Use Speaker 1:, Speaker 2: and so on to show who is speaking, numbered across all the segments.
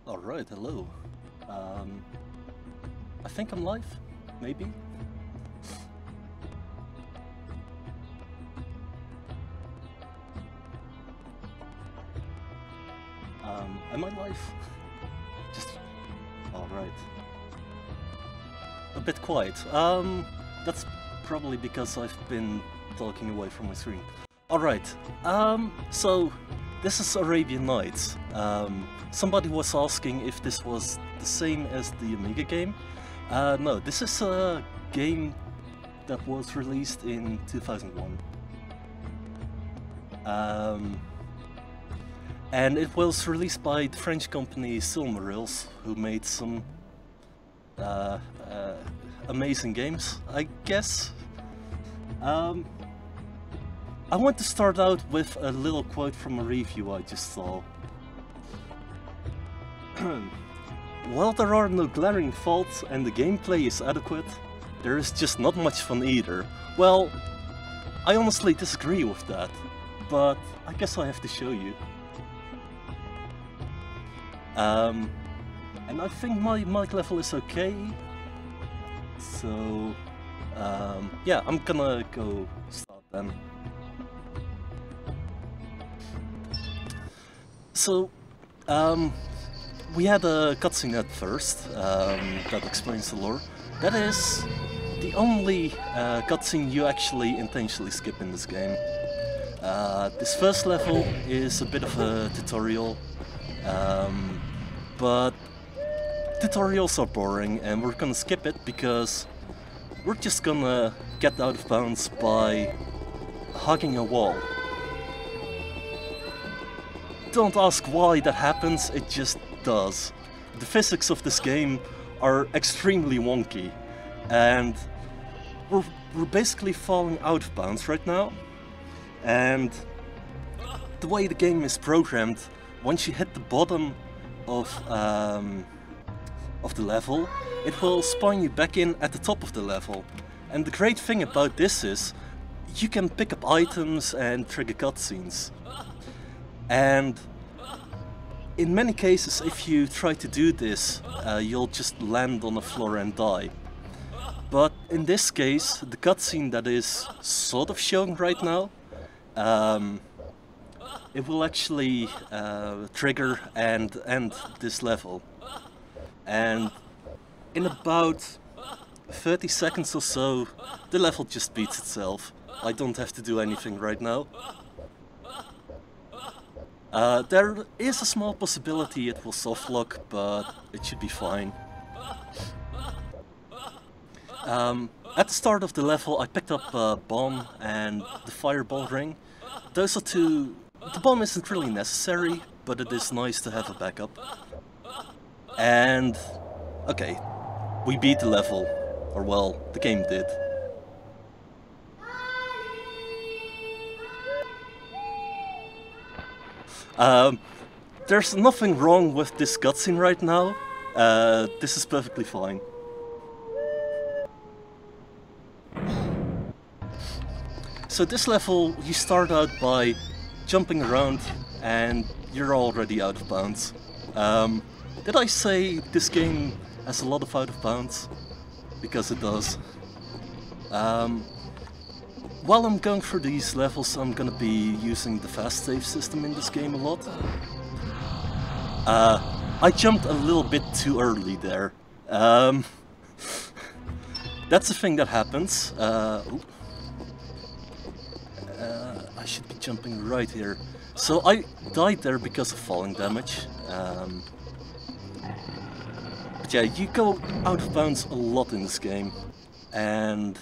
Speaker 1: Alright, hello. I think I'm live, maybe? Am I live? Just... Alright. A bit quiet. That's probably because I've been talking away from my screen. Alright, so this is Arabian Nights. Somebody was asking if this was the same as the Amiga game. No, this is a game that was released in 2001. And it was released by the French company Silmarils, who made some amazing games, I guess. I want to start out with a little quote from a review I just saw. While there are no glaring faults and the gameplay is adequate, there is just not much fun either. Well, I honestly disagree with that, but I guess I have to show you. And I think my mic level is okay, so yeah, I'm gonna go start then. So, we had a cutscene at first that explains the lore. That is the only cutscene you actually intentionally skip in this game. This first level is a bit of a tutorial, but tutorials are boring and we're gonna skip it because we're just gonna get out of bounds by hugging a wall. Don't ask why that happens, it just does. The physics of this game are extremely wonky, and we're basically falling out of bounds right now. And the way the game is programmed, once you hit the bottom of the level, it will spawn you back in at the top of the level. And the great thing about this is, you can pick up items and trigger cutscenes. And in many cases, if you try to do this, you'll just land on the floor and die. But in this case, the cutscene that is sort of showing right now, it will actually trigger and end this level. And in about 30 seconds or so, the level just beats itself. I don't have to do anything right now. There is a small possibility it will softlock, but it should be fine. At the start of the level I picked up a bomb and the fireball ring. Those are two... The bomb isn't really necessary, but it is nice to have a backup. And... okay, we beat the level. Or well, the game did. There's nothing wrong with this cutscene right now. This is perfectly fine. So this level, you start out by jumping around and you're already out of bounds. Did I say this game has a lot of out of bounds? Because it does. While I'm going through these levels, I'm gonna be using the fast save system in this game a lot. I jumped a little bit too early there. That's a thing that happens. I should be jumping right here. So I died there because of falling damage. But yeah, you go out of bounds a lot in this game. And...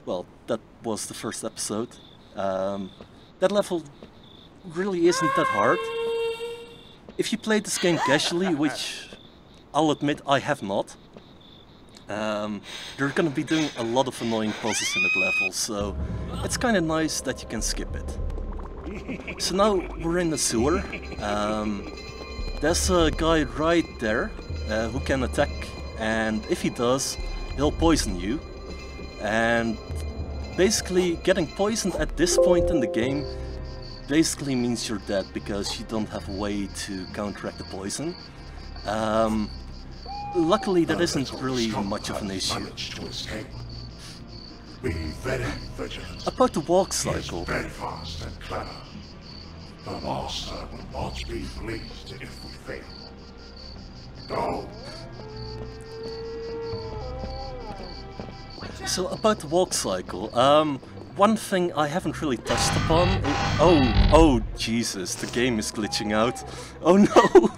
Speaker 1: well, that was the first episode. That level really isn't that hard. If you play this game casually, which I'll admit I have not, you're gonna be doing a lot of annoying puzzles in that level, so it's kinda nice that you can skip it. So now we're in the sewer. There's a guy right there who can attack, and if he does, he'll poison you. And basically getting poisoned at this point in the game basically means you're dead because you don't have a way to counteract the poison. Luckily, that isn't really much of an issue.
Speaker 2: Be very vigilant.
Speaker 1: About the walk cycle.
Speaker 2: Very fast and clever. The master will not be pleased if we fail. Go.
Speaker 1: So about the walk cycle, one thing I haven't really touched upon is, oh Jesus, the game is glitching out. Oh no!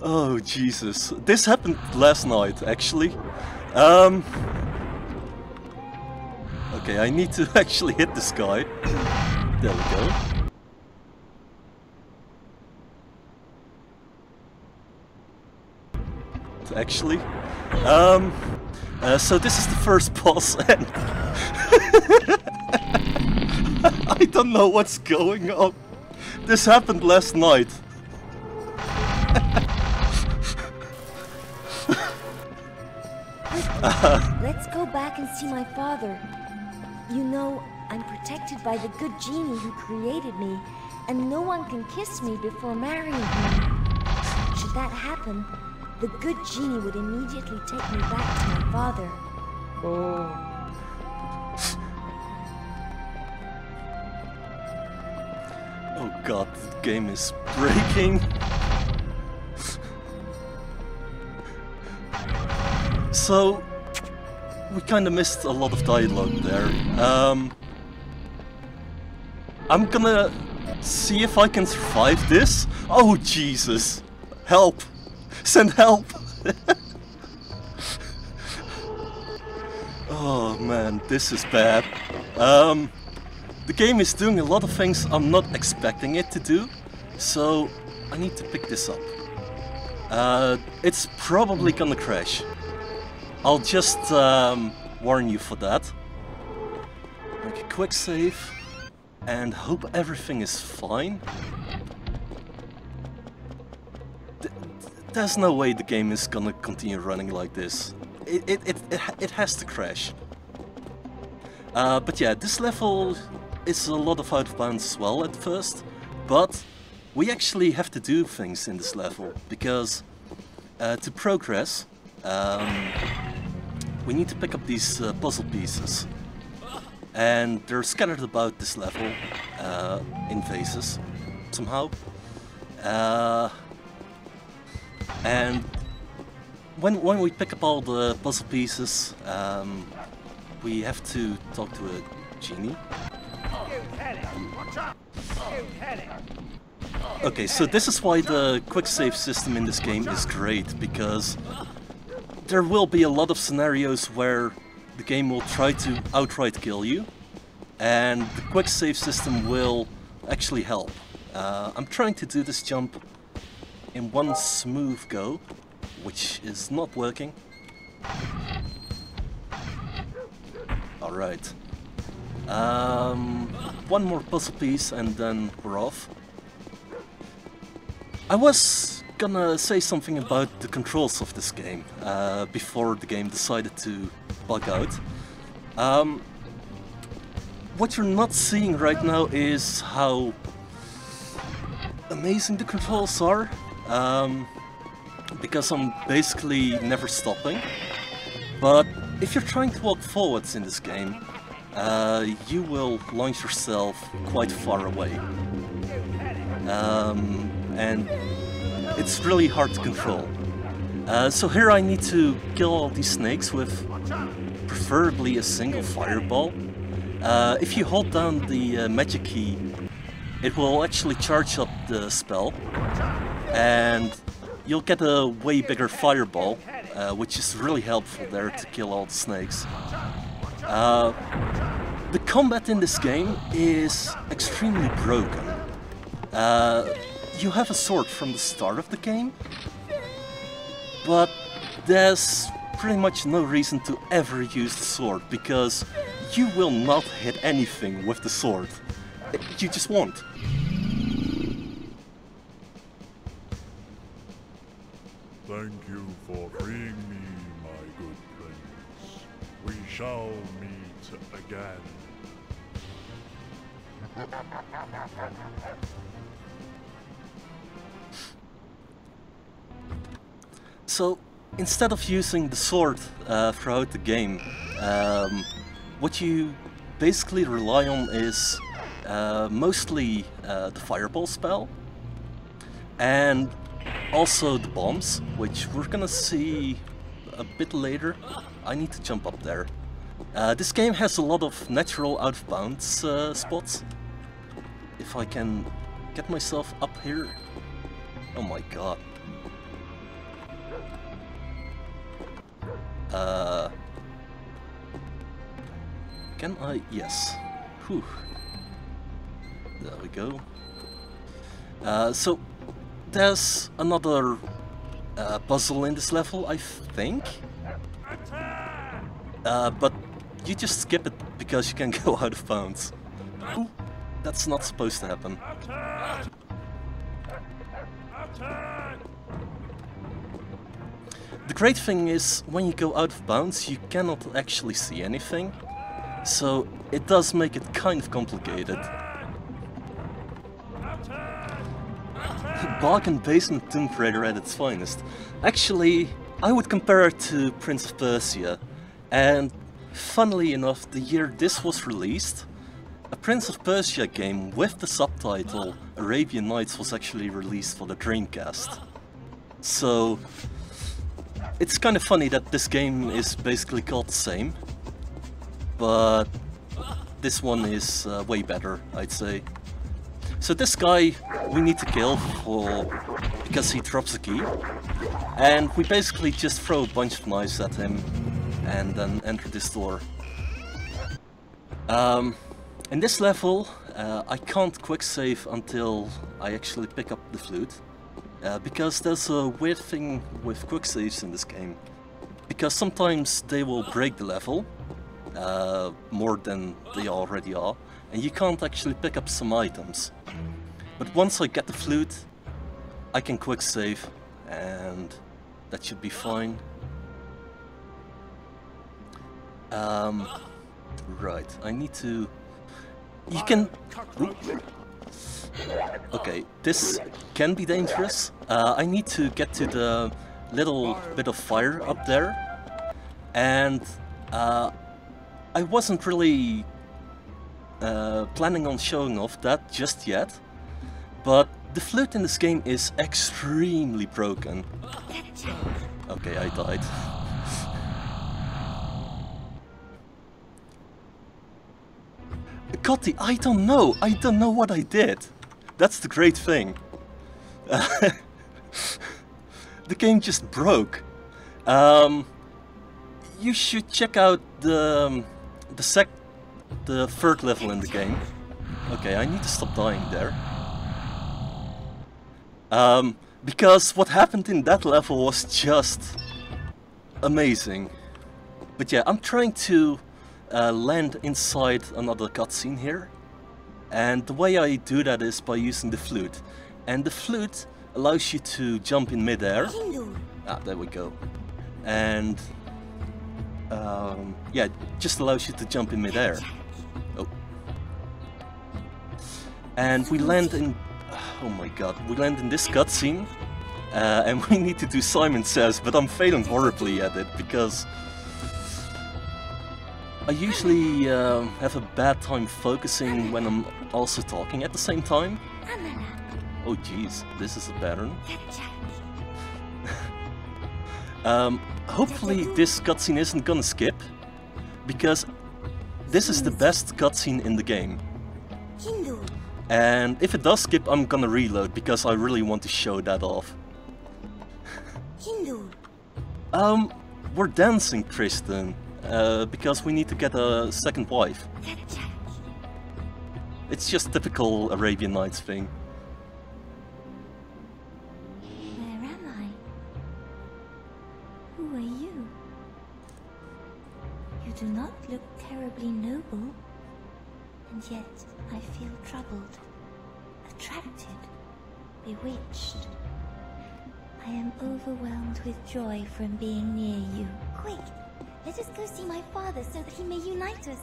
Speaker 1: Oh Jesus, this happened last night actually. Okay, I need to actually hit this guy. There we go. Actually, so this is the first boss, and I don't know what's going on. This happened last night.
Speaker 3: Let's go back and see my father. You know, I'm protected by the good genie who created me, and no one can kiss me before marrying him. Should that happen, the good genie would immediately take me back to my father.
Speaker 4: Oh.
Speaker 1: Oh god, the game is breaking. So, we kinda missed a lot of dialogue there. I'm gonna see if I can survive this. Oh Jesus! Help! Send help! Oh man, this is bad. The game is doing a lot of things I'm not expecting it to do, so I need to pick this up. It's probably gonna crash. I'll just warn you for that. Make a quick save and hope everything is fine. There's no way the game is gonna continue running like this. It has to crash. But yeah, this level is a lot of out of bounds as well at first, but we actually have to do things in this level because to progress, we need to pick up these puzzle pieces, and they're scattered about this level in phases somehow. And when we pick up all the puzzle pieces, we have to talk to a genie. Okay, so this is why the quick save system in this game is great, because there will be a lot of scenarios where the game will try to outright kill you, and the quick save system will actually help. I'm trying to do this jump in one smooth go, which is not working. Alright. One more puzzle piece and then we're off. I was gonna say something about the controls of this game before the game decided to bug out. What you're not seeing right now is how amazing the controls are, because I'm basically never stopping. But if you're trying to walk forwards in this game, you will launch yourself quite far away. And it's really hard to control. So here I need to kill all these snakes with preferably a single fireball. If you hold down the magic key, it will actually charge up the spell, and you'll get a way bigger fireball, which is really helpful there to kill all the snakes. The combat in this game is extremely broken. You have a sword from the start of the game, but there's pretty much no reason to ever use the sword, because you will not hit anything with the sword. You just won't.
Speaker 2: Thank you for freeing me, my good prince. We shall meet again.
Speaker 1: So instead of using the sword throughout the game, what you basically rely on is mostly the fireball spell and also the bombs, which we're gonna see a bit later. I need to jump up there. This game has a lot of natural out of bounds spots. If I can get myself up here. Oh my god. Can I? Yes. Whew. There we go. So there's another puzzle in this level, I think. But you just skip it because you can go out of bounds. Ooh, that's not supposed to happen. The great thing is, when you go out of bounds, you cannot actually see anything. So it does make it kind of complicated. Bargain basement Tomb Raider at its finest. Actually, I would compare it to Prince of Persia. And funnily enough, the year this was released, a Prince of Persia game with the subtitle Arabian Nights was actually released for the Dreamcast. So it's kind of funny that this game is basically called the same, but this one is way better, I'd say. So this guy we need to kill because he drops a key, and we basically just throw a bunch of knives at him and then enter this door. In this level, I can't quick save until I actually pick up the flute, because there's a weird thing with quick saves in this game. Because sometimes they will break the level more than they already are, and you can't actually pick up some items. But once I get the flute, I can quick save, and that should be fine. Right, I need to... You can... Okay, this can be dangerous. I need to get to the little bit of fire up there. And I wasn't really planning on showing off that just yet. But the flute in this game is extremely broken. Okay, I died. Cotty, I don't know what I did. That's the great thing. The game just broke. You should check out the third level in the game. Okay, I need to stop dying there. Because what happened in that level was just amazing. But yeah, I'm trying to land inside another cutscene here, and the way I do that is by using the flute, and the flute allows you to jump in midair. There we go. And yeah, just allows you to jump in midair. Oh. And we land in... Oh my god, we land in this cutscene, and we need to do Simon Says, but I'm failing horribly at it because I usually have a bad time focusing when I'm also talking at the same time. Oh jeez, this is a pattern. Hopefully this cutscene isn't gonna skip, because this is the best cutscene in the game. And if it does skip, I'm gonna reload, because I really want to show that off. We're dancing, Tristan. Because we need to get a second wife. It's just typical Arabian Nights thing.
Speaker 3: Where am I? Who are you? You do not look terribly noble, and yet I feel troubled, attracted, bewitched. I am overwhelmed with joy from being near you. Quick! Let us go see my father so that he may unite us.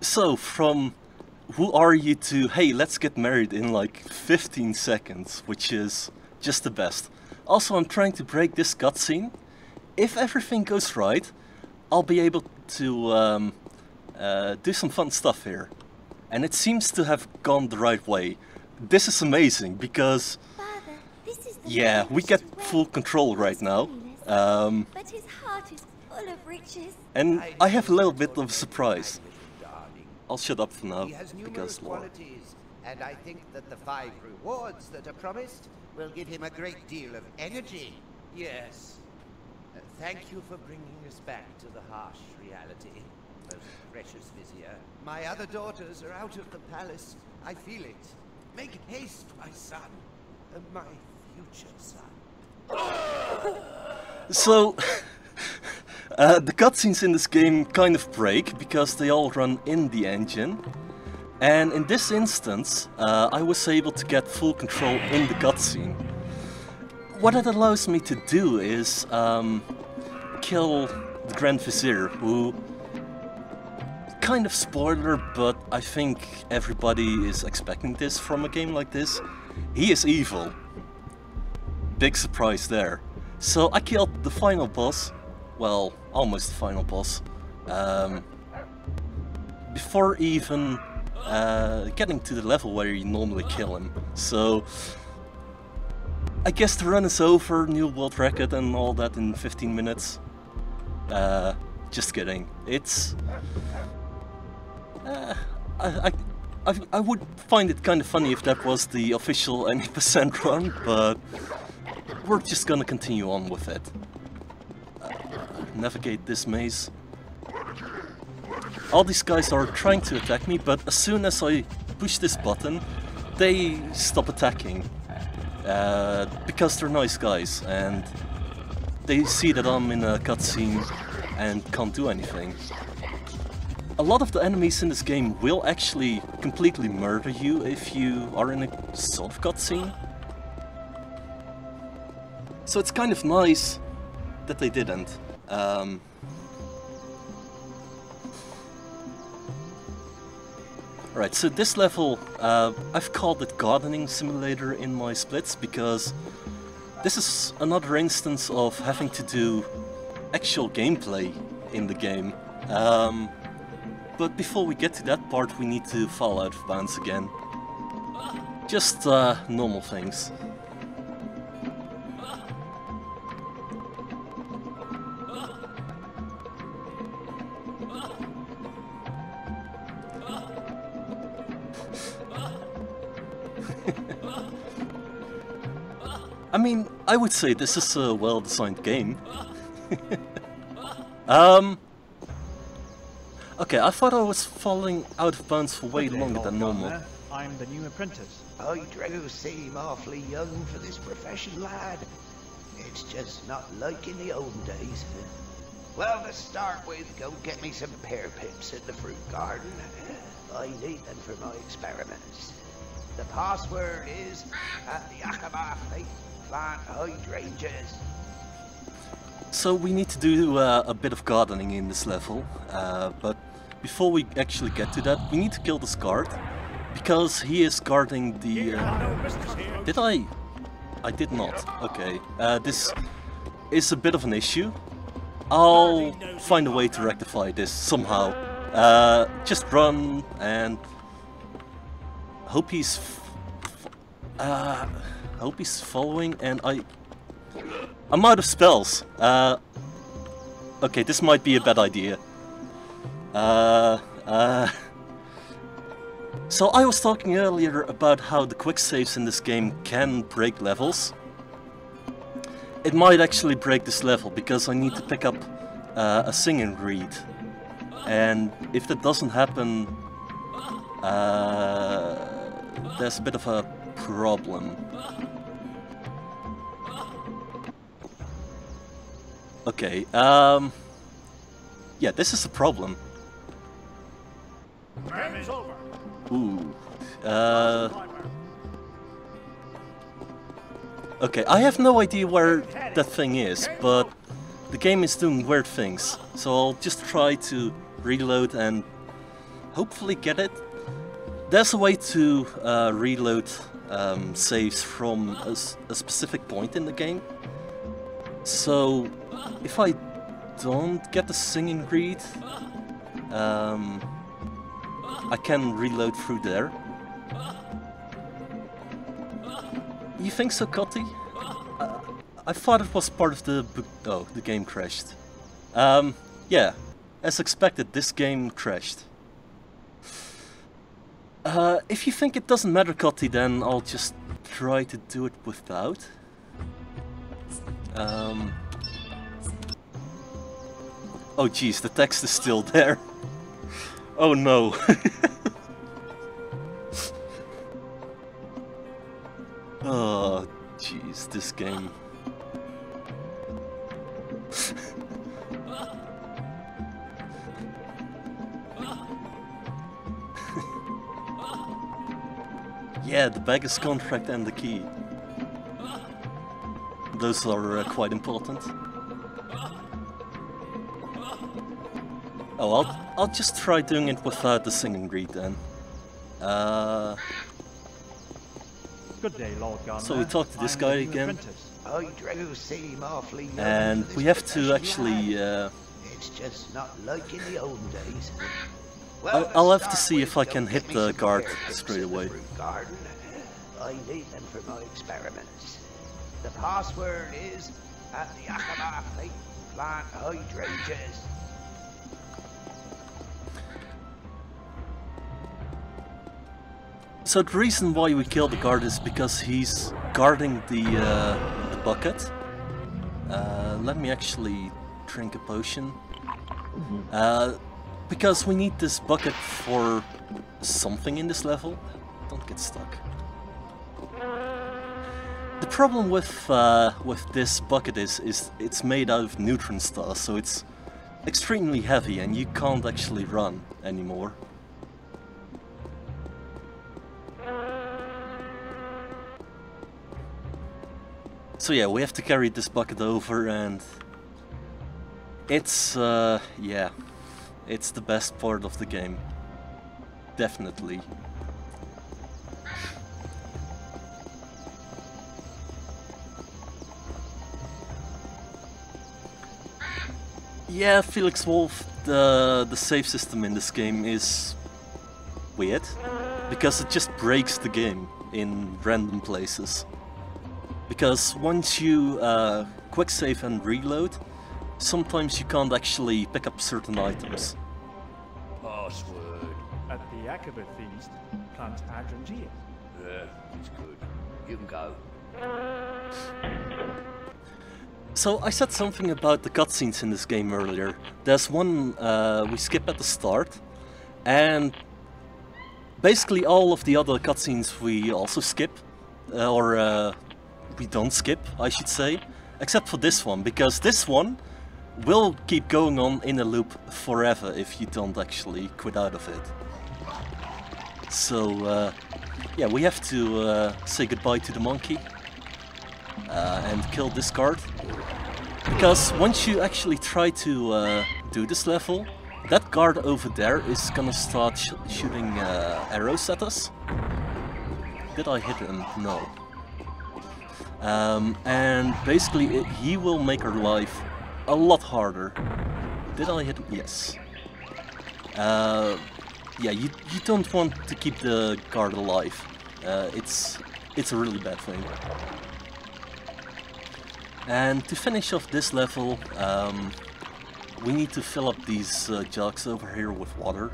Speaker 1: So, from who are you to, hey, let's get married in like 15 seconds, which is just the best. Also, I'm trying to break this cutscene. If everything goes right, I'll be able to do some fun stuff here. And it seems to have gone the right way. This is amazing because,
Speaker 3: Father, this is the
Speaker 1: yeah,
Speaker 3: man
Speaker 1: we
Speaker 3: who
Speaker 1: get
Speaker 3: should
Speaker 1: full
Speaker 3: wear.
Speaker 1: control right now.
Speaker 3: But his heart is full of riches.
Speaker 1: And I have a little bit of a surprise.
Speaker 4: Darling.
Speaker 1: I'll shut up for now,
Speaker 4: He has numerous
Speaker 1: because Lord.
Speaker 4: qualities, and I think that the 5 rewards that are promised will give him a great deal of energy. Yes. Thank you for bringing us back to the harsh reality, most precious vizier. My other daughters are out of the palace. I feel it. Make haste, my son. My future son.
Speaker 1: So, the cutscenes in this game kind of break because they all run in the engine. And in this instance, I was able to get full control in the cutscene. What it allows me to do is kill the Grand Vizier, who, kind of spoiler, but I think everybody is expecting this from a game like this. He is evil. Big surprise there. So I killed the final boss, well, almost the final boss, before even getting to the level where you normally kill him. So I guess the run is over, new world record and all that in 15 minutes. Just kidding. It's... I would find it kind of funny if that was the official any percent run, but we're just gonna continue on with it. Navigate this maze. All these guys are trying to attack me, but as soon as I push this button, they stop attacking. Because they're nice guys, and they see that I'm in a cutscene and can't do anything. A lot of the enemies in this game will actually completely murder you if you are in a sort of cutscene. So it's kind of nice that they didn't. Right, so this level, I've called it Gardening Simulator in my splits because this is another instance of having to do actual gameplay in the game. But before we get to that part, we need to fall out of bounds again. Just normal things. I mean, I would say this is a well-designed game. Okay, I thought I was falling out of bounds for way longer than normal.
Speaker 5: I'm the new apprentice.
Speaker 4: I do seem awfully young for this profession, lad. It's just not like in the old days. Well, to start with, go get me some pear pips in the fruit garden. I need them for my experiments. The password is at the Akaba plant hydrangeas.
Speaker 1: So we need to do a bit of gardening in this level, but before we actually get to that, we need to kill this guard, because he is guarding the... Did I? I did not. Okay, this is a bit of an issue. I'll find a way to rectify this somehow. Just run and hope he's following, and I'm out of spells. Okay, this might be a bad idea. So I was talking earlier about how the quick saves in this game can break levels. It might actually break this level because I need to pick up a singing reed, and if that doesn't happen, there's a bit of a problem. Okay, yeah, this is a problem. Ooh, okay, I have no idea where that thing is, but the game is doing weird things, so I'll just try to reload and hopefully get it. There's a way to reload saves from a specific point in the game. So, if I don't get the singing reed, I can reload through there. You think so, Cotty? I thought it was part of the... Oh, the game crashed. Yeah, as expected, this game crashed. If you think it doesn't matter, Cotty, then I'll just try to do it without. Oh jeez, the text is still there. Oh no. Oh jeez, this game. Yeah, the beggar's contract and the key. Those are quite important. Oh, I'll just try doing it without the singing reed then.
Speaker 5: Good day, Lord Gardener.
Speaker 1: So we talk to this guy again.
Speaker 4: I do seem awfully young
Speaker 1: And
Speaker 4: for
Speaker 1: we
Speaker 4: this
Speaker 1: have to
Speaker 4: profession,
Speaker 1: actually...
Speaker 4: It's just not like in the old days.
Speaker 1: I'll have to see if I can hit the guard straight away.
Speaker 4: Garden. I need them for my experiments. The password is at the Akaba Fleet Plant Hydrangeas.
Speaker 1: So the reason why we kill the guard is because he's guarding the bucket. Let me actually drink a potion. Because we need this bucket for something in this level. Don't get stuck. The problem with this bucket is it's made out of neutron stars, so it's extremely heavy and you can't actually run anymore. So yeah, we have to carry this bucket over, and it's yeah, it's the best part of the game, definitely. Yeah, Felix Wolf, the save system in this game is weird, because it just breaks the game in random places. Because once you quick save and reload, sometimes you can't actually pick up certain items.
Speaker 2: Password.
Speaker 5: At the Akaba feast, plant Hydrangeas.
Speaker 4: Yeah, it's good. You can go.
Speaker 1: So I said something about the cutscenes in this game earlier. There's one we skip at the start, and basically all of the other cutscenes we also skip, or we don't skip, I should say, except for this one, because this one will keep going on in a loop forever if you don't actually quit out of it. So yeah, we have to say goodbye to the monkey and kill this guard, because once you actually try to do this level, that guard over there is gonna start shooting arrows at us. Did I hit him? No. And basically he will make our life a lot harder. Did I hit him? Yes. Yeah, you don't want to keep the guard alive. It's a really bad thing. And to finish off this level, we need to fill up these jugs over here with water,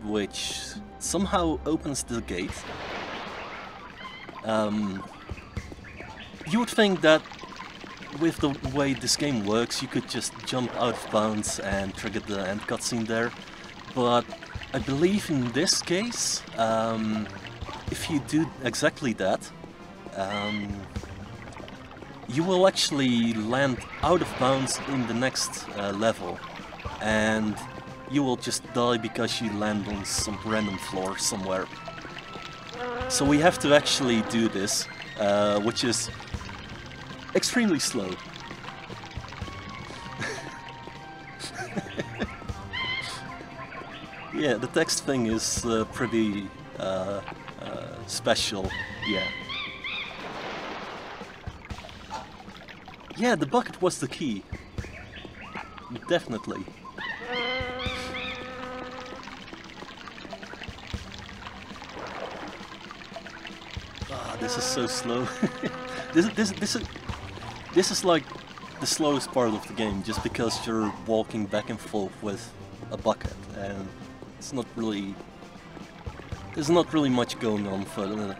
Speaker 1: which somehow opens the gate. You would think that with the way this game works, you could just jump out of bounds and trigger the end cutscene there, but I believe in this case, if you do exactly that, you will actually land out of bounds in the next level, and you will just die because you land on some random floor somewhere. So we have to actually do this, which is extremely slow. Yeah, the text thing is pretty special, yeah. Yeah, the bucket was the key. Definitely. Ah, this is so slow. This is like the slowest part of the game, just because you're walking back and forth with a bucket, and it's not really. There's not really much going on for it.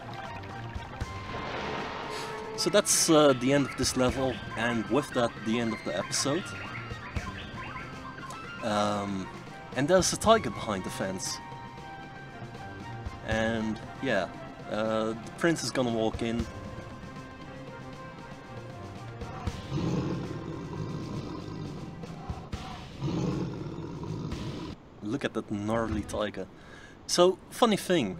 Speaker 1: So that's the end of this level, and with that, the end of the episode. And there's a tiger behind the fence. And yeah, the prince is gonna walk in. Look at that gnarly tiger. So, funny thing,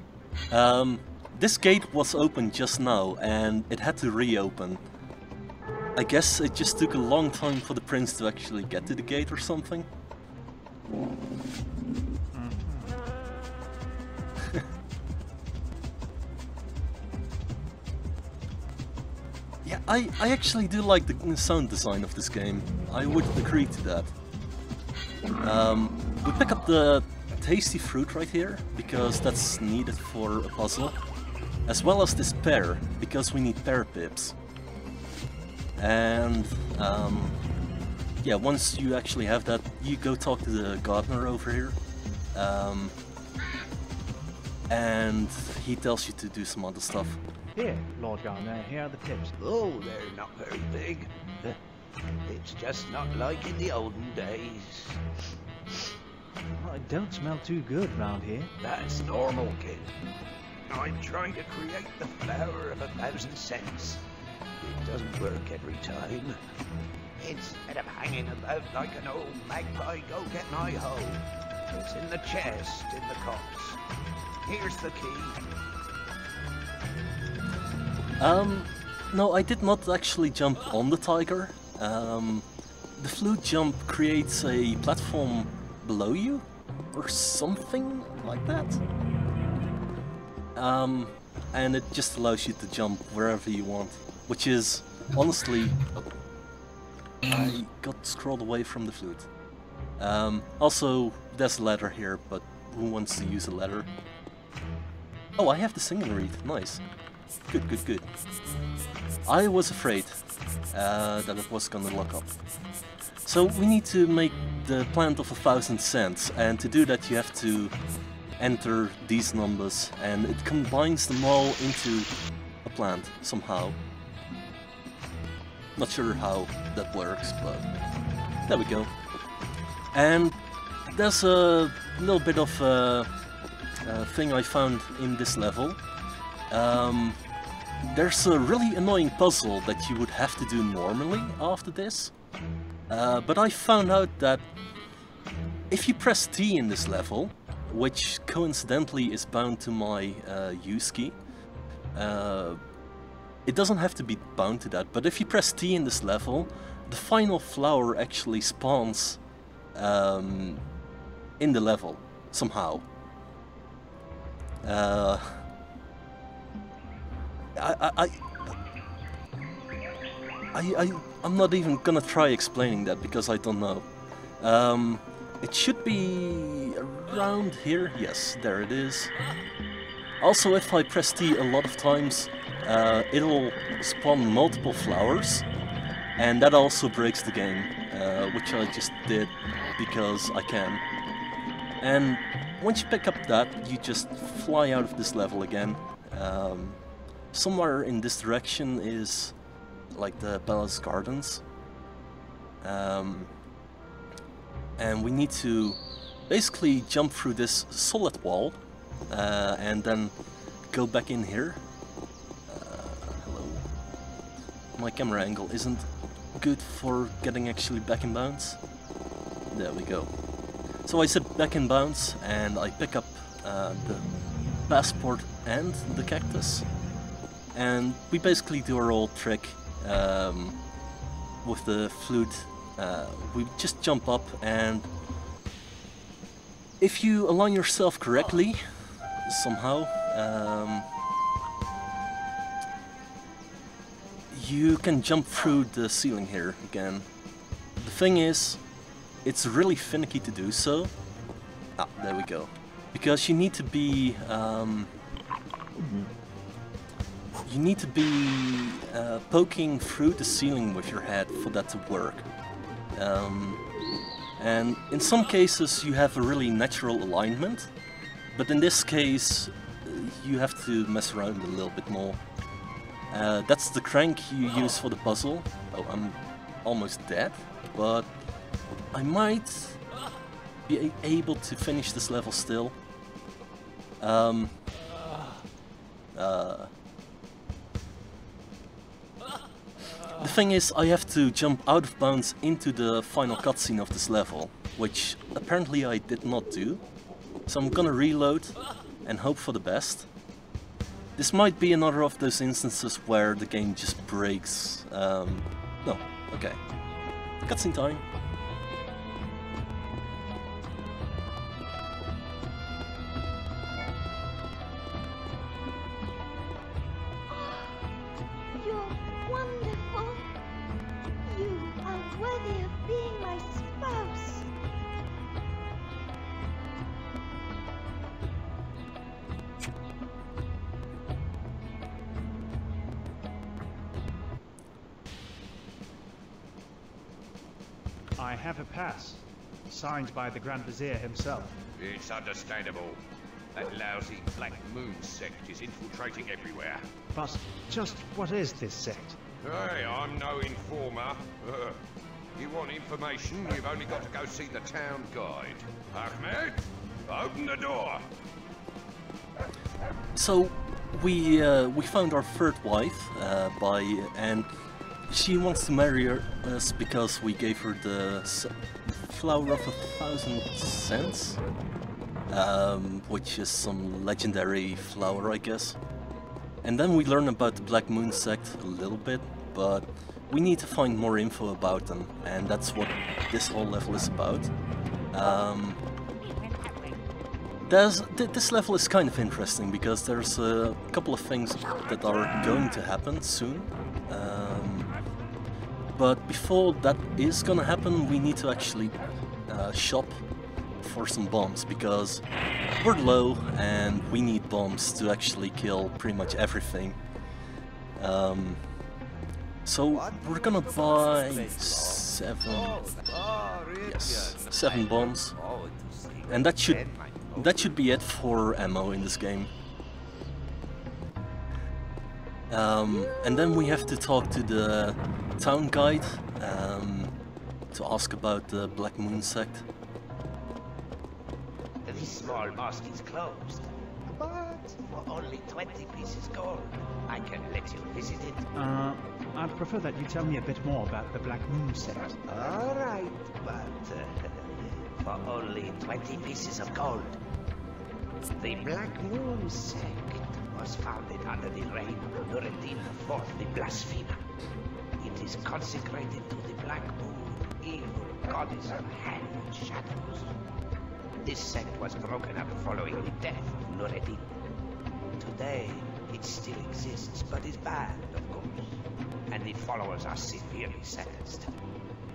Speaker 1: this gate was open just now and it had to reopen. I guess it just took a long time for the prince to actually get to the gate or something. Yeah, I actually do like the sound design of this game. I would agree to that. We pick up the tasty fruit right here, because that's needed for a puzzle. As well as this pear, because we need pear pips. And yeah, once you actually have that, you go talk to the gardener over here. And he tells you to do some other stuff.
Speaker 5: Here, Lord Gardener, here are the tips.
Speaker 4: Oh, they're not very big. It's just not like in the olden days.
Speaker 5: Well, it don't smell too good round here.
Speaker 4: That's normal, kid. I'm trying to create the flower of 1,000 scents. It doesn't work every time. Instead of hanging about like an old magpie, go get my hoe. It's in the chest in the copse. Here's the key.
Speaker 1: No, I did not actually jump on the tiger. The flute jump creates a platform below you, or something like that. And it just allows you to jump wherever you want, which is, honestly... I got scrolled away from the flute. Also, there's a ladder here, but who wants to use a ladder? Oh, I have the sing and read. Nice. Good, good, good. I was afraid that it was gonna lock up. So we need to make the plant of 1,000 scents, and to do that you have to enter these numbers, and it combines them all into a plant somehow. Not sure how that works, but there we go. And there's a little bit of thing I found in this level. There's a really annoying puzzle that you would have to do normally after this. But I found out that if you press T in this level, which coincidentally is bound to my use key, it doesn't have to be bound to that, but if you press T in this level, the final flower actually spawns in the level, somehow. I'm not even gonna try explaining that, because I don't know. It should be around here. Yes, there it is. Also, if I press T a lot of times, it'll spawn multiple flowers, and that also breaks the game, which I just did because I can. And once you pick up that, you just fly out of this level again. Somewhere in this direction is like the Palace Gardens. And we need to basically jump through this solid wall and then go back in here. Hello. My camera angle isn't good for getting actually back in bounds. There we go. So I sit back in bounds and I pick up the passport and the cactus. And we basically do our old trick with the flute. We just jump up, and if you align yourself correctly, somehow, you can jump through the ceiling here again. The thing is, it's really finicky to do so. Ah, there we go. Because you need to be poking through the ceiling with your head for that to work. And in some cases you have a really natural alignment, but in this case you have to mess around a little bit more. That's the crank you use for the puzzle. Oh, I'm almost dead, but I might be able to finish this level still. The thing is, I have to jump out of bounds into the final cutscene of this level, which apparently I did not do. So I'm gonna reload and hope for the best. This might be another of those instances where the game just breaks. No, okay. Cutscene time.
Speaker 3: You're wonderful. You are worthy of being my spouse.
Speaker 5: I have a pass, signed by the Grand Vizier himself.
Speaker 6: It's understandable. That lousy Black Moon sect is infiltrating everywhere.
Speaker 5: But just what is this sect?
Speaker 6: Hey, I'm no informer. You want information, you've only got to go see the town guide. Ahmed, open the door!
Speaker 1: So we found our third wife, and she wants to marry us because we gave her the flower of 1,000 cents, which is some legendary flower, I guess. And then we learn about the Black Moon sect a little bit, but we need to find more info about them, and that's what this whole level is about. This level is kind of interesting because there's a couple of things that are going to happen soon. But before that is gonna happen, we need to actually shop for some bombs, because we're low and we need bombs to actually kill pretty much everything. So we're gonna buy 7 bombs, and that should be it for ammo in this game. And then we have to talk to the town guide to ask about the Black Moon sect.
Speaker 4: This small mosque is closed, but for only 20 pieces gold, I can let you visit it.
Speaker 5: I'd prefer that you tell me a bit more about the Black Moon sect.
Speaker 4: All right, but for only 20 pieces of gold. The Black Moon sect was founded under the reign of Nureddin IV, the Blasphemer. It is consecrated to the Black Moon, evil goddess of hand and shadows. This sect was broken up following the death of Nureddin. Today, it still exists, but is banned, of course, and the followers are severely sentenced.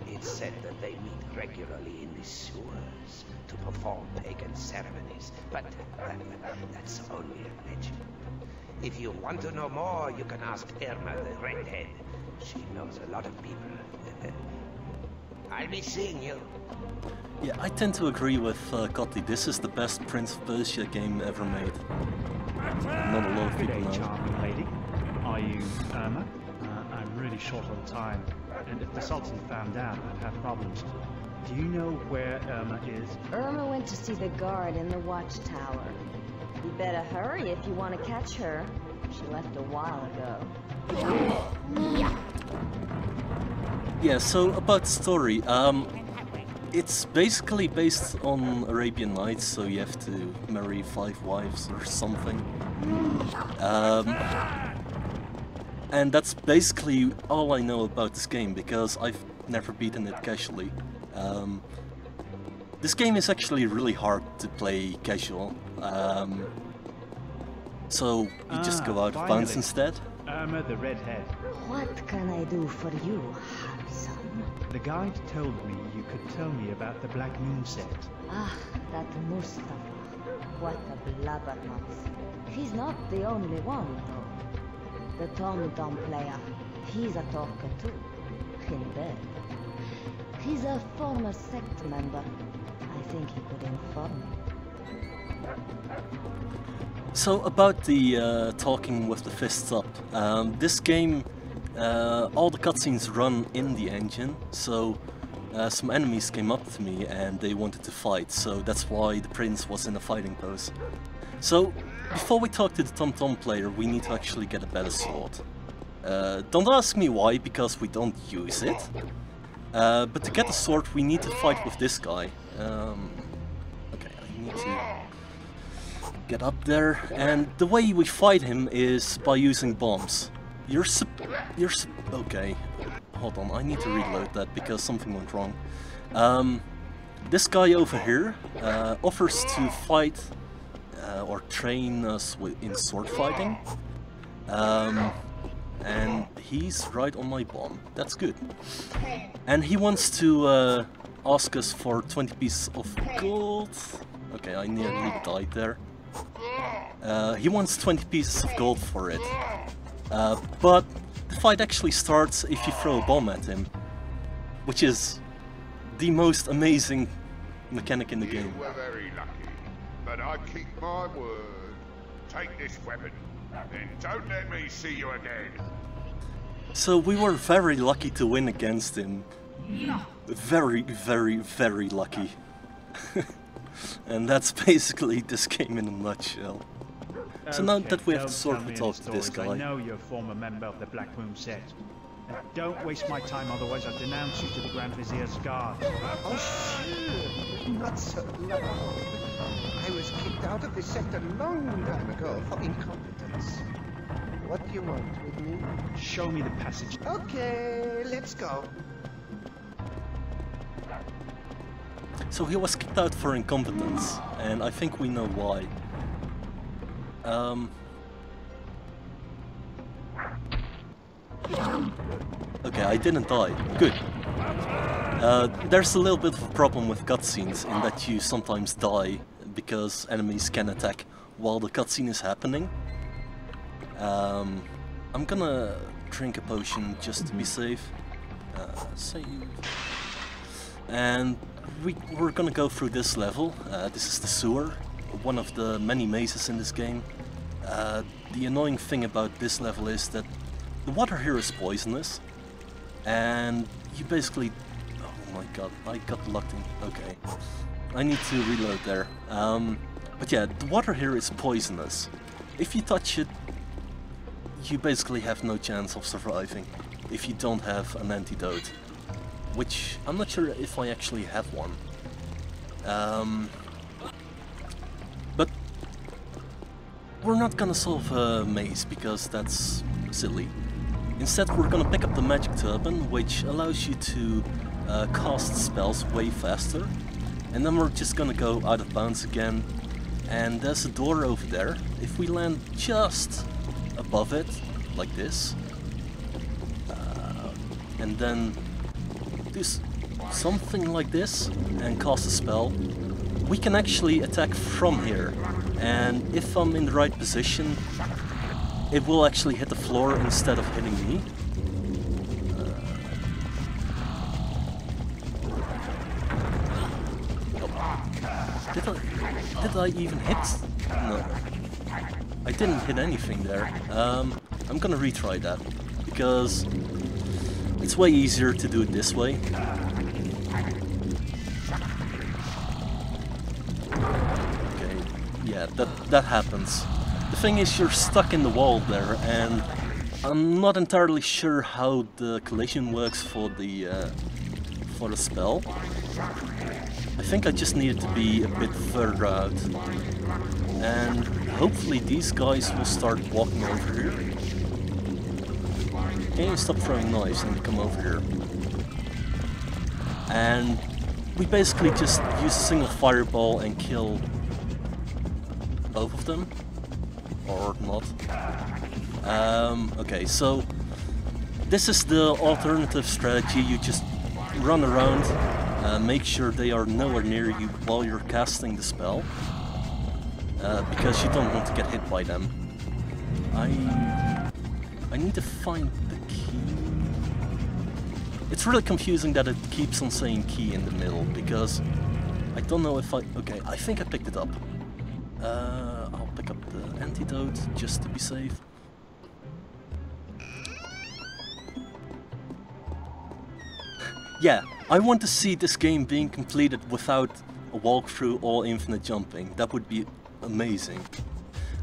Speaker 4: It's said that they meet regularly in the sewers to perform pagan ceremonies, but that's only a legend. If you want to know more, you can ask Irma the Redhead. She knows a lot of people. I'll be seeing you.
Speaker 1: Yeah, I tend to agree with Kotti. This is the best Prince of Persia game ever made. Not a lot of
Speaker 5: Good
Speaker 1: people
Speaker 5: day,
Speaker 1: know.
Speaker 5: charming lady. Are you Irma? I'm really short on time, and if the Sultan found out, I'd have problems. Do you know where Irma is?
Speaker 3: Irma went to see the guard in the watchtower. You better hurry if you want to catch her. She left a while ago.
Speaker 1: Yeah, so about the story, it's basically based on Arabian Nights, so you have to marry 5 wives or something. And that's basically all I know about this game, because I've never beaten it casually. This game is actually really hard to play casual, so you just go out of bounds instead.
Speaker 5: Irma the Redhead.
Speaker 7: What can I do for you, Hanson?
Speaker 5: The guide told me you could tell me about the Black Moon set.
Speaker 7: Ah, that Mustafa. What a blabbermouth. He's not the only one, though. The tom-tom player, he's a talker too. In bed. He's a former sect member. I think he could inform me.
Speaker 1: So about the talking with the fists up, this game, all the cutscenes run in the engine, so some enemies came up to me and they wanted to fight, so that's why the prince was in a fighting pose. So before we talk to the tom-tom player, we need to actually get a better sword. Don't ask me why, because we don't use it. But to get the sword we need to fight with this guy. Okay, I need to get up there, and the way we fight him is by using bombs. Okay, hold on, I need to reload that because something went wrong. This guy over here offers to fight or train us in sword fighting. And he's right on my bomb. That's good. And he wants to ask us for 20 pieces of gold. Okay, I nearly died there. He wants 20 pieces of gold for it. But the fight actually starts if you throw a bomb at him, which is the most amazing mechanic in the game.
Speaker 6: You were very lucky, but I keep my word. Take this weapon, then don't let me see you again.
Speaker 1: So we were very lucky to win against him. Very, very, very lucky. And that's basically this game in a nutshell. So now that we have the sword, we talk to this guy.
Speaker 5: I know you're a former member of the Black Moon set. And don't waste my time, otherwise I'll denounce you to the Grand Vizier's guard.
Speaker 4: Oh, sure. Not so loud. I was kicked out of this sector a long time ago for incompetence. What do you want with me?
Speaker 5: Show me the passage.
Speaker 4: Okay, let's go.
Speaker 1: So he was kicked out for incompetence, and I think we know why. Okay, I didn't die. Good. There's a little bit of a problem with cutscenes in that you sometimes die because enemies can attack while the cutscene is happening. I'm gonna drink a potion just to be safe. Save. And we're gonna go through this level. This is the sewer, one of the many mazes in this game. The annoying thing about this level is that the water here is poisonous, and you basically... Oh my god, I got locked in. Okay, I need to reload there. But yeah, the water here is poisonous. If you touch it, you basically have no chance of surviving if you don't have an antidote. Which, I'm not sure if I actually have one. But we're not gonna solve a maze because that's silly. Instead we're gonna pick up the magic turban, which allows you to cast spells way faster. And then we're just gonna go out of bounds again. And there's a door over there. If we land just above it, like this, and then do something like this and cast a spell, we can actually attack from here. And if I'm in the right position, it will actually hit the floor instead of hitting me. Did I even hit? No. I didn't hit anything there. I'm gonna retry that, because it's way easier to do it this way. Okay, yeah, that happens. The thing is, you're stuck in the wall there, and I'm not entirely sure how the collision works for the spell. I think I just needed to be a bit further out. And hopefully these guys will start walking over here. Can you stop throwing knives and come over here? And we basically just use a single fireball and kill both of them. Or not. Okay, so this is the alternative strategy. You just run around, make sure they are nowhere near you while you're casting the spell, because you don't want to get hit by them. I need to find the key. It's really confusing that it keeps on saying key in the middle, because I don't know if okay, I think I picked it up. I'll pick up the antidote just to be safe. Yeah, I want to see this game being completed without a walkthrough or infinite jumping. That would be amazing.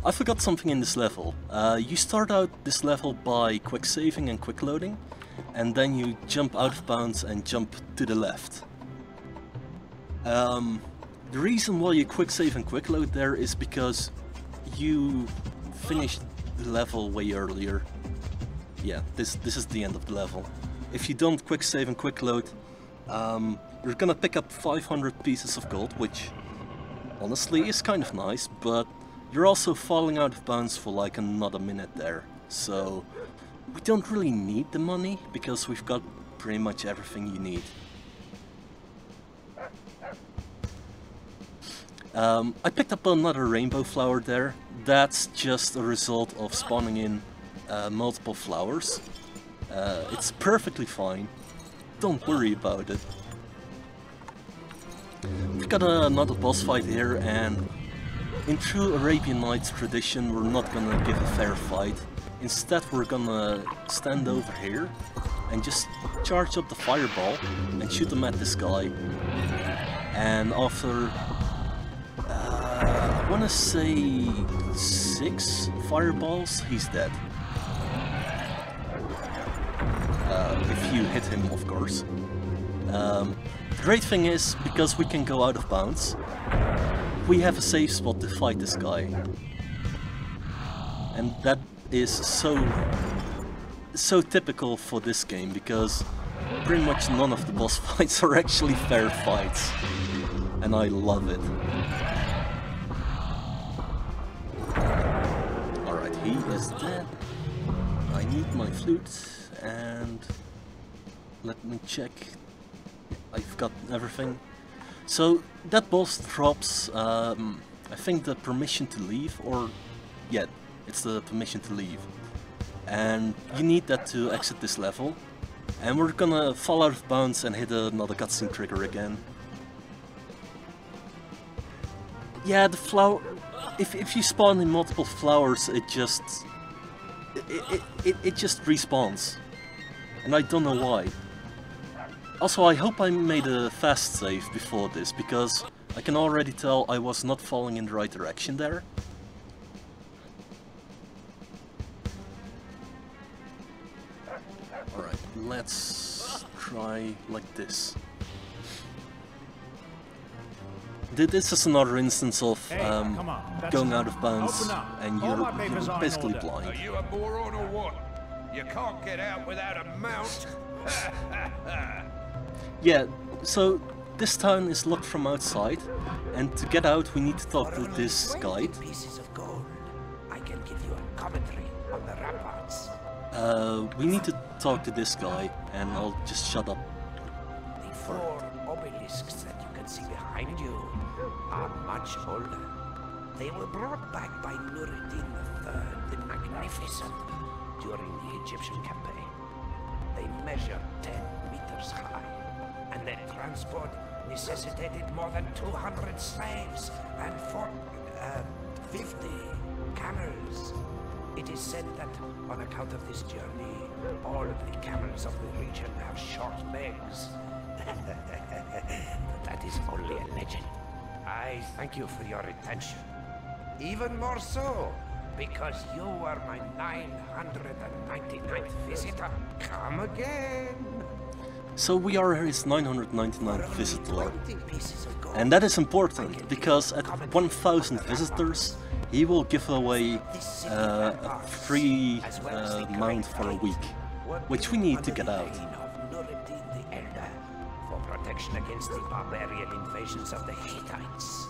Speaker 1: I forgot something in this level. You start out this level by quick saving and quick loading, and then you jump out of bounds and jump to the left. The reason why you quick save and quick load there is because you finished the level way earlier. Yeah, this is the end of the level. If you don't quick save and quick load, you're gonna pick up 500 pieces of gold, which honestly is kind of nice, but you're also falling out of bounds for like another minute there. So we don't really need the money because we've got pretty much everything you need. I picked up another rainbow flower there. That's just a result of spawning in multiple flowers. It's perfectly fine. Don't worry about it. We've got another boss fight here, and in true Arabian Nights tradition, we're not gonna give a fair fight. Instead, we're gonna stand over here and just charge up the fireball and shoot them at this guy. And after I wanna say 6 fireballs, he's dead. If you hit him, of course. The great thing is, because we can go out of bounds, we have a safe spot to fight this guy. And that is so typical for this game, because pretty much none of the boss fights are actually fair fights. And I love it. Alright, he is dead. I need my flute, and let me check. I've got everything. So that boss drops, I think, the permission to leave, or yeah, it's the permission to leave. And you need that to exit this level. And we're gonna fall out of bounds and hit another cutscene trigger again. Yeah, the flower. If you spawn in multiple flowers, it just respawns, and I don't know why. Also, I hope I made a fast save before this, because I can already tell I was not falling in the right direction there. Alright, let's try like this. This is another instance of going out of bounds and you're basically blind.
Speaker 6: Are you a moron or what? You can't get out without a mount.
Speaker 1: Yeah, so this town is locked from outside, and to get out we need to talk to this guide.
Speaker 4: Pieces of gold. I can give you a commentary on the ramparts.
Speaker 1: We need to talk to this guy, and I'll just shut up.
Speaker 4: The 4 obelisks that you can see behind you are much older. They were brought back by Nuruddin III, the Magnificent, during the Egyptian campaign. They measure 10 meters high, and their transport necessitated more than 200 slaves and 50 camels. It is said that on account of this journey, all of the camels of the region have short legs. But that is only a legend. I thank you for your attention. Even more so, because you are my 999th visitor. Come again.
Speaker 1: So we are his 999th visitor. And that is important, because at 1000 visitors, he will give away a free mount for a week, which we need to get out.
Speaker 4: Protection against the barbarian invasions of the Hittites.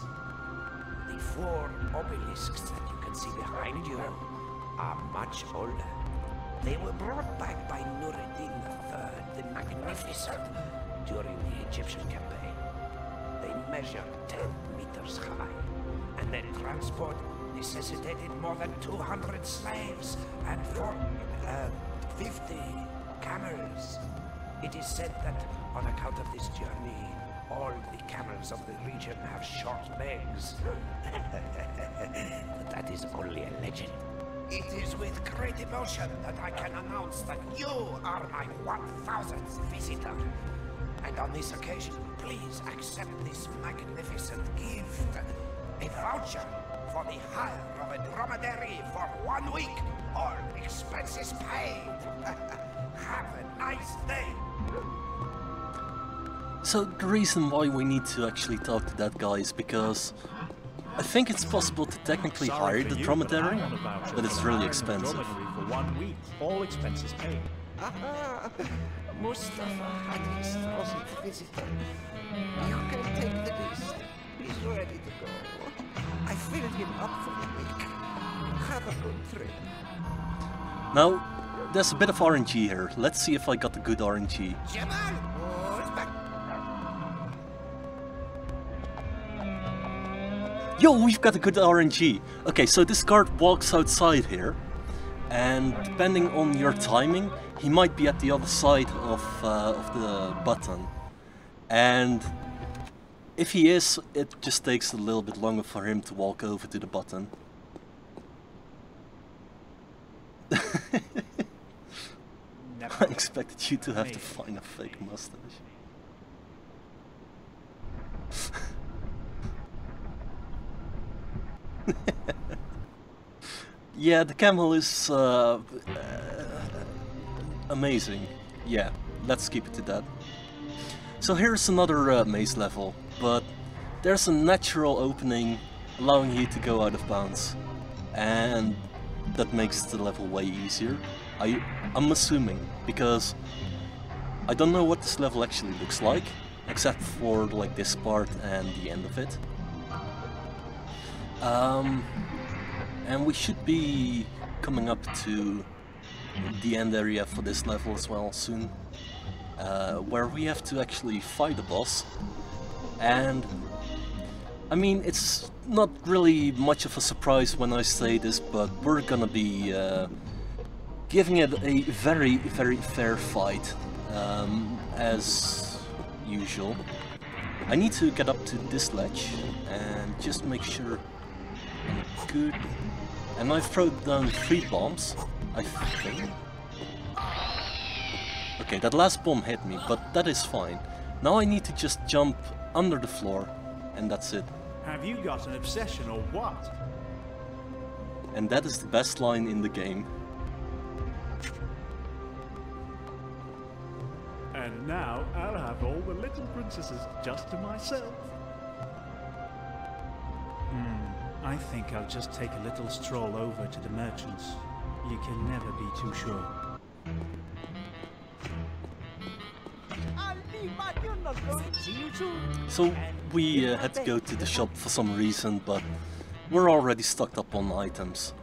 Speaker 4: The 4 obelisks that you can see behind you are much older. They were brought back by Nuruddin III, the Magnificent, during the Egyptian campaign. They measured 10 meters high, and their transport necessitated more than 200 slaves and 50 camels. It is said that on account of this journey, all the camels of the region have short legs. But that is only a legend. It is with great emotion that I can announce that you are my 1000th visitor. And on this occasion, please accept this magnificent gift. A voucher for the hire of a dromedary for 1 week. All expenses paid. Have a nice day.
Speaker 1: So the reason why we need to actually talk to that guy is because I think it's possible to technically hire the dromedary, but it's really expensive.
Speaker 5: For 1 week, all expenses paid.
Speaker 4: Mustafa had his 1000th visitor. You can take the beast. He's ready to go. I filled him up for the week. Have a good trip.
Speaker 1: Now, there's a bit of RNG here. Let's see if I got the good RNG.
Speaker 4: Jamal! Oh, back.
Speaker 1: Yo, we've got a good RNG! Okay, so this guard walks outside here, and depending on your timing, he might be at the other side of the button. And if he is, it just takes a little bit longer for him to walk over to the button. I expected you to have to find a fake mustache. Yeah, the camel is amazing. Yeah, let's keep it to that. So here's another maze level, but there's a natural opening allowing you to go out of bounds, and that makes the level way easier. I'm assuming, because I don't know what this level actually looks like, except for like this part and the end of it. And we should be coming up to the end area for this level as well soon, where we have to actually fight the boss. And I mean, it's not really much of a surprise when I say this, but we're gonna be giving it a very, very fair fight, as usual. I need to get up to this ledge and just make sure I'm good. And I've thrown down 3 bombs, I think. Okay, that last bomb hit me, but that is fine. Now I need to just jump under the floor, and that's it.
Speaker 5: Have you got an obsession or what?
Speaker 1: And that is the best line in the game.
Speaker 5: And now I'll have all the little princesses just to myself. I think I'll just take a little stroll over to the merchants. You can never be too sure.
Speaker 1: So we had to go to the shop for some reason, but we're already stocked up on items.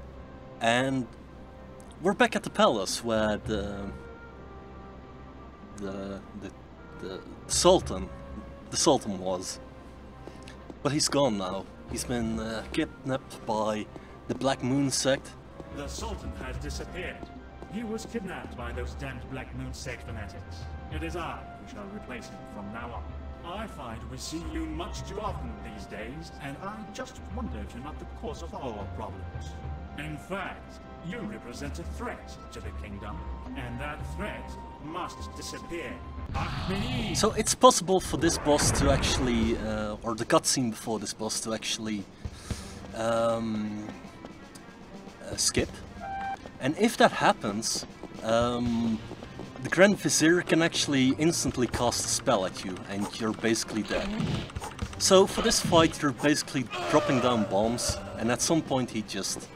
Speaker 1: And we're back at the palace where the Sultan was. But he's gone now. He's been kidnapped by the Black Moon sect.
Speaker 5: The Sultan has disappeared. He was kidnapped by those damned Black Moon sect fanatics. It is I who shall replace him from now on. I find we see you much too often these days, and I just wonder if you're not the cause of all our problems. In fact, you represent a threat to the kingdom, and that threat must disappear.
Speaker 1: So it's possible for this boss to actually, or the cutscene before this boss to actually skip. And if that happens, the Grand Vizier can actually instantly cast a spell at you, and you're basically dead. So for this fight, you're basically dropping down bombs, and at some point he just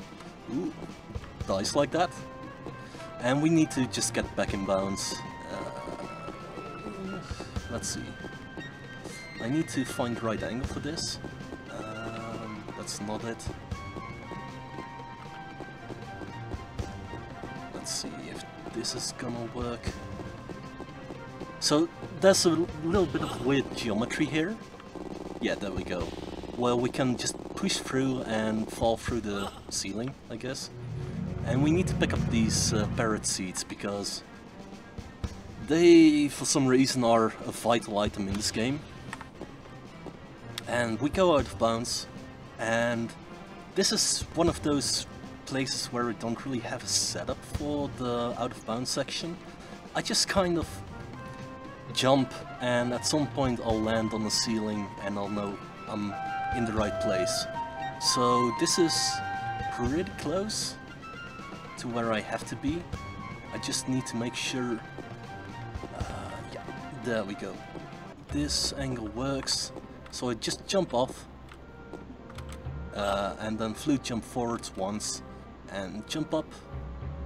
Speaker 1: dies like that. And we need to just get back in bounds. Let's see. I need to find the right angle for this. That's not it. Let's see if this is gonna work. So there's a little bit of weird geometry here. Yeah, there we go. Well, we can just push through and fall through the ceiling, I guess. And we need to pick up these parrot seeds because they, for some reason, are a vital item in this game. And we go out of bounds, and this is one of those places where I don't really have a setup for the out of bounds section. I just kind of jump, and at some point I'll land on the ceiling and I'll know I'm in the right place. So this is pretty close to where I have to be. I just need to make sure. Yeah, there we go. This angle works. So I just jump off and then flute jump forwards once and jump up.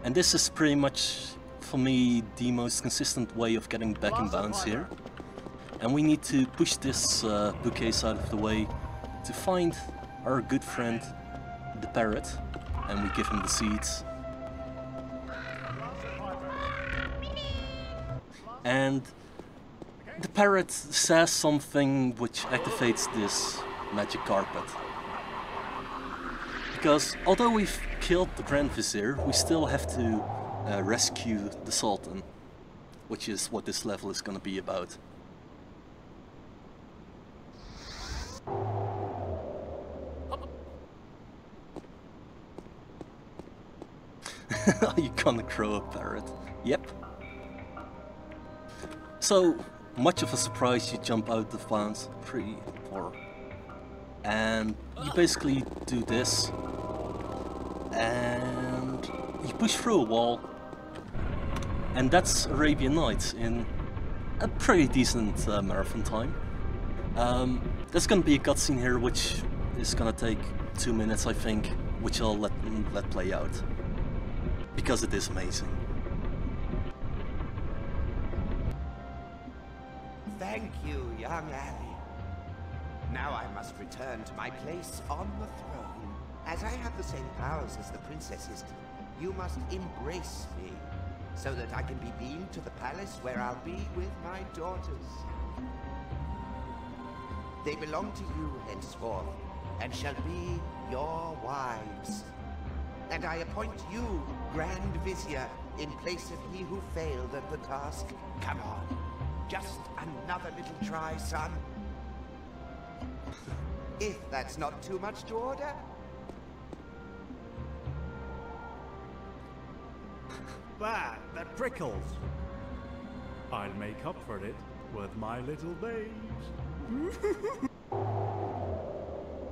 Speaker 1: And this is pretty much, for me, the most consistent way of getting back in bounds here. And we need to push this bookcase out of the way to find our good friend, the parrot, and we give him the seeds. And the parrot says something which activates this magic carpet. Because although we've killed the Grand Vizier, we still have to rescue the Sultan, which is what this level is going to be about. Are you gonna crow a parrot? Yep. So, much of a surprise, you jump out of bounds, 3, 4, and you basically do this, and you push through a wall, and that's Arabian Nights in a pretty decent marathon time. There's gonna be a cutscene here which is gonna take 2 minutes, I think, which I'll let play out, because it is amazing.
Speaker 4: Thank you, young ally. Now I must return to my place on the throne. As I have the same powers as the princesses, you must embrace me, so that I can be beamed to the palace where I'll be with my daughters. They belong to you henceforth, and shall be your wives. And I appoint you Grand Vizier in place of he who failed at the task. Come on. Just another little try, son. If that's not too much to order.
Speaker 5: That prickles. I'll make up for it with my little babes.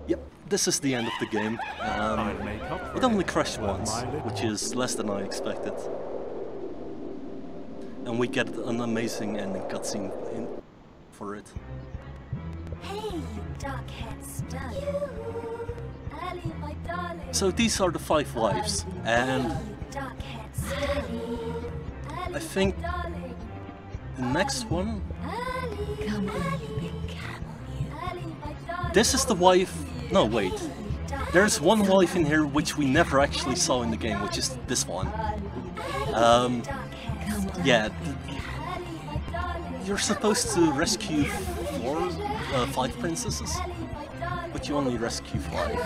Speaker 1: Yep, this is the end of the game. It only crashed once, which is less than I expected. And we get an amazing ending cutscene for it.
Speaker 3: Hey, you dark-haired stud. Ali, my darling.
Speaker 1: So these are the 5 wives, and I think the next one.
Speaker 3: Come on, you big camel.
Speaker 1: This is the wife. No, wait. There's one wife in here which we never actually saw in the game, which is this one. Yeah, you're supposed to rescue 5 princesses, but you only rescue 5.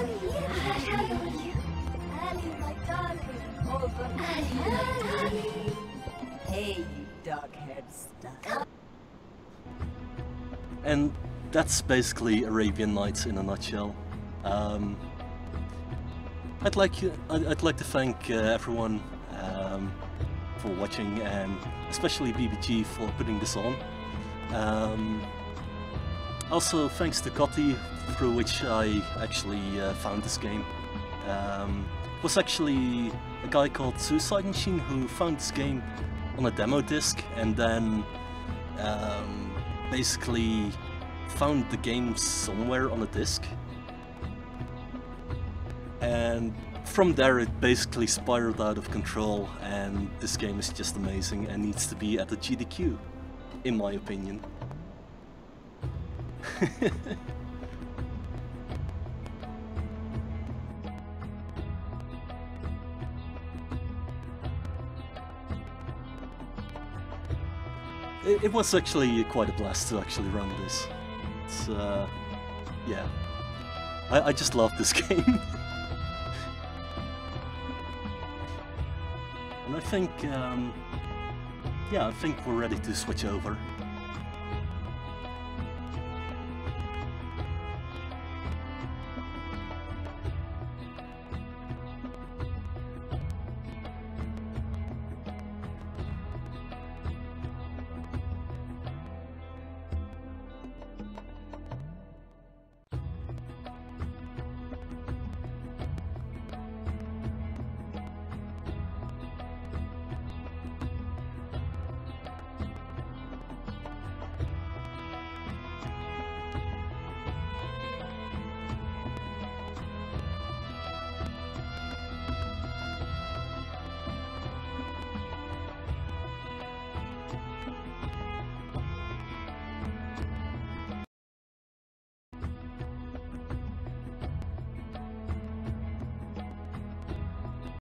Speaker 3: Hey, you dog-haired stuff.
Speaker 1: And that's basically Arabian Nights in a nutshell. I'd like to thank everyone for watching, and especially BBG for putting this on. Also thanks to Kotti, through which I actually found this game. It was actually a guy called Suicide Machine who found this game on a demo disc, and then basically found the game somewhere on a disc. And from there it basically spiraled out of control, and this game is just amazing and needs to be at the GDQ, in my opinion. it was actually quite a blast to actually run this. It's, yeah. I just love this game. And I think, yeah, I think we're ready to switch over.